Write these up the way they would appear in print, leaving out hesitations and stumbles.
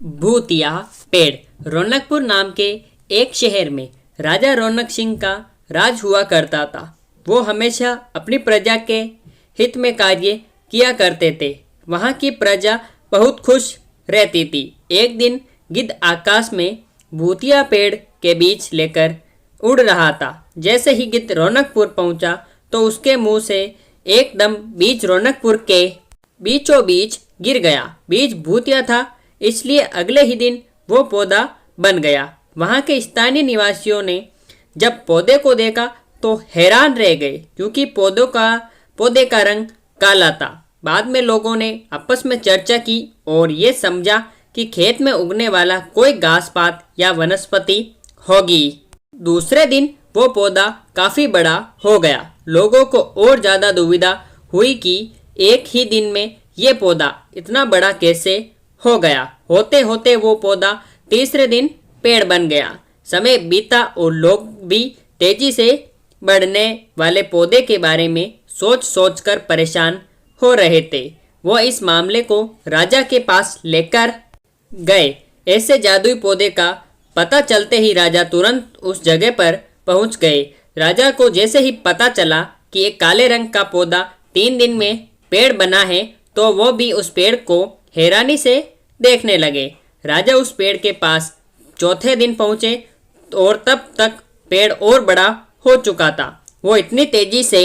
भूतिया पेड़। रौनकपुर नाम के एक शहर में राजा रौनक सिंह का राज हुआ करता था। वो हमेशा अपनी प्रजा के हित में कार्य किया करते थे। वहाँ की प्रजा बहुत खुश रहती थी। एक दिन गिद्ध आकाश में भूतिया पेड़ के बीज लेकर उड़ रहा था। जैसे ही गिद्ध रौनकपुर पहुंचा तो उसके मुंह से एकदम बीज रौनकपुर के बीचों बीच गिर गया। बीज भूतिया था, इसलिए अगले ही दिन वो पौधा बन गया। वहाँ के स्थानीय निवासियों ने जब पौधे को देखा तो हैरान रह गए, क्योंकि पौधे का रंग काला था। बाद में लोगों ने आपस में चर्चा की और ये समझा कि खेत में उगने वाला कोई घास पात या वनस्पति होगी। दूसरे दिन वो पौधा काफी बड़ा हो गया। लोगों को और ज्यादा दुविधा हुई कि एक ही दिन में ये पौधा इतना बड़ा कैसे हो गया। होते होते वो पौधा तीसरे दिन पेड़ बन गया। समय बीता और लोग भी तेजी से बढ़ने वाले पौधे के बारे में सोच सोच कर परेशान हो रहे थे। वो इस मामले को राजा के पास लेकर गए। ऐसे जादुई पौधे का पता चलते ही राजा तुरंत उस जगह पर पहुंच गए। राजा को जैसे ही पता चला कि एक काले रंग का पौधा 3 दिन में पेड़ बना है, तो वो भी उस पेड़ को हैरानी से देखने लगे। राजा उस पेड़ के पास चौथे दिन पहुंचे और तब तक पेड़ और बड़ा हो चुका था। वो इतनी तेजी से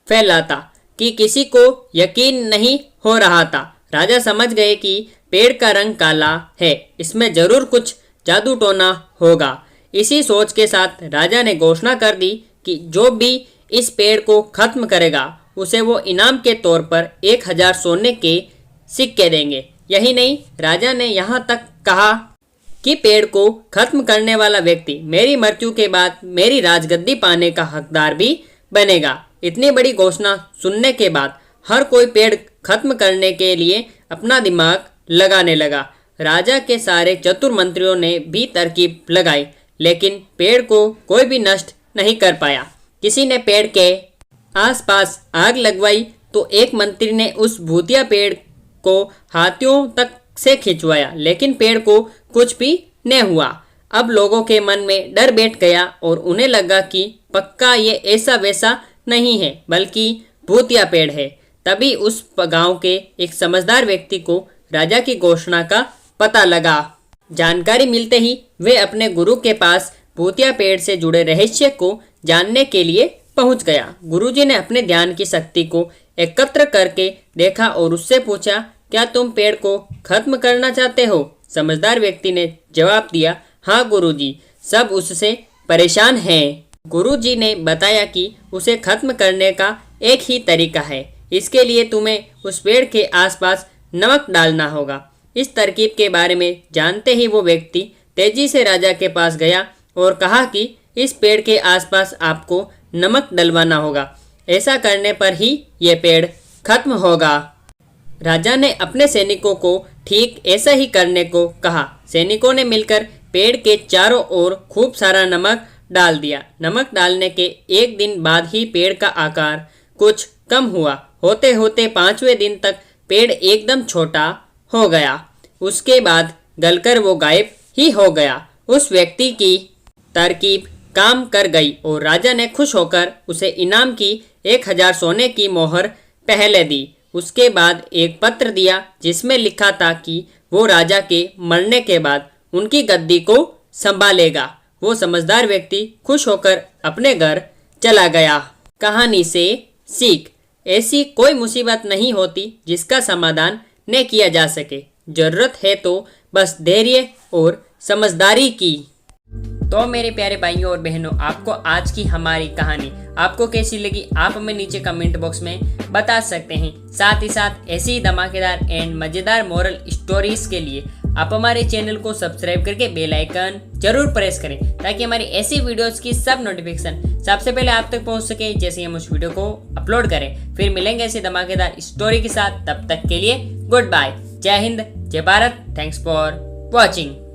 फैला था कि किसी को यकीन नहीं हो रहा था। राजा समझ गए कि पेड़ का रंग काला है, इसमें जरूर कुछ जादू टोना होगा। इसी सोच के साथ राजा ने घोषणा कर दी कि जो भी इस पेड़ को खत्म करेगा उसे वो इनाम के तौर पर 1000 सोने के सिक्के देंगे। यही नहीं, राजा ने यहाँ तक कहा कि पेड़ को खत्म करने वाला व्यक्ति मेरी मृत्यु के बाद मेरी राजगद्दी पाने का हकदार भी बनेगा। इतनी बड़ी घोषणा सुनने के बाद हर कोई पेड़ खत्म करने के लिए अपना दिमाग लगाने लगा। राजा के सारे चतुर मंत्रियों ने भी तरकीब लगाई, लेकिन पेड़ को कोई भी नष्ट नहीं कर पाया। किसी ने पेड़ के आसपास आग लगवाई तो एक मंत्री ने उस भूतिया पेड़ को हाथियों तक से खिंचवाया, लेकिन पेड़ को कुछ भी नहीं हुआ। अब लोगों के मन में डर बैठ गया और उन्हें लगा कि पक्का ये ऐसा वैसा नहीं है, बल्कि भूतिया पेड़ है। तभी उस गांव के एक समझदार व्यक्ति को राजा की घोषणा का पता लगा। जानकारी मिलते ही वे अपने गुरु के पास भूतिया पेड़ से जुड़े रहस्य को जानने के लिए पहुंच गया। गुरुजी ने अपने ध्यान की शक्ति को एकत्र करके देखा और उससे पूछा, क्या तुम पेड़ को खत्म करना चाहते हो? समझदार व्यक्ति ने जवाब दिया, हाँ गुरुजी, सब उससे परेशान हैं। गुरुजी ने बताया कि उसे खत्म करने का एक ही तरीका है। इसके लिए तुम्हें उस पेड़ के आसपास नमक डालना होगा। इस तरकीब के बारे में जानते ही वो व्यक्ति तेजी से राजा के पास गया और कहा कि इस पेड़ के आसपास आपको नमक डलवाना होगा। ऐसा करने पर ही ये पेड़ खत्म होगा। राजा ने अपने सैनिकों को ठीक ऐसा ही करने को कहा। सैनिकों ने मिलकर पेड़ के चारों ओर खूब सारा नमक डाल दिया। नमक डालने के एक दिन बाद ही पेड़ का आकार कुछ कम हुआ। होते होते 5वें दिन तक पेड़ एकदम छोटा हो गया। उसके बाद गलकर वो गायब ही हो गया। उस व्यक्ति की तरकीब काम कर गई और राजा ने खुश होकर उसे इनाम की 1000 सोने की मोहर पहले दी। उसके बाद एक पत्र दिया जिसमें लिखा था कि वो राजा के मरने के बाद उनकी गद्दी को संभालेगा। वो समझदार व्यक्ति खुश होकर अपने घर चला गया। कहानी से सीख, ऐसी कोई मुसीबत नहीं होती जिसका समाधान न किया जा सके। जरूरत है तो बस धैर्य और समझदारी की। तो मेरे प्यारे भाइयों और बहनों, आपको आज की हमारी कहानी आपको कैसी लगी आप हमें नीचे कमेंट बॉक्स में बता सकते हैं। साथ ही साथ ऐसी ही धमाकेदार एंड मज़ेदार मोरल स्टोरीज के लिए आप हमारे चैनल को सब्सक्राइब करके बेल आइकन जरूर प्रेस करें, ताकि हमारी ऐसी वीडियोस की सब नोटिफिकेशन सबसे पहले आप तक पहुंच सके जैसे हम उस वीडियो को अपलोड करें। फिर मिलेंगे ऐसी धमाकेदार स्टोरी के साथ। तब तक के लिए गुड बाय। जय हिंद, जय भारत। Thanks for watching.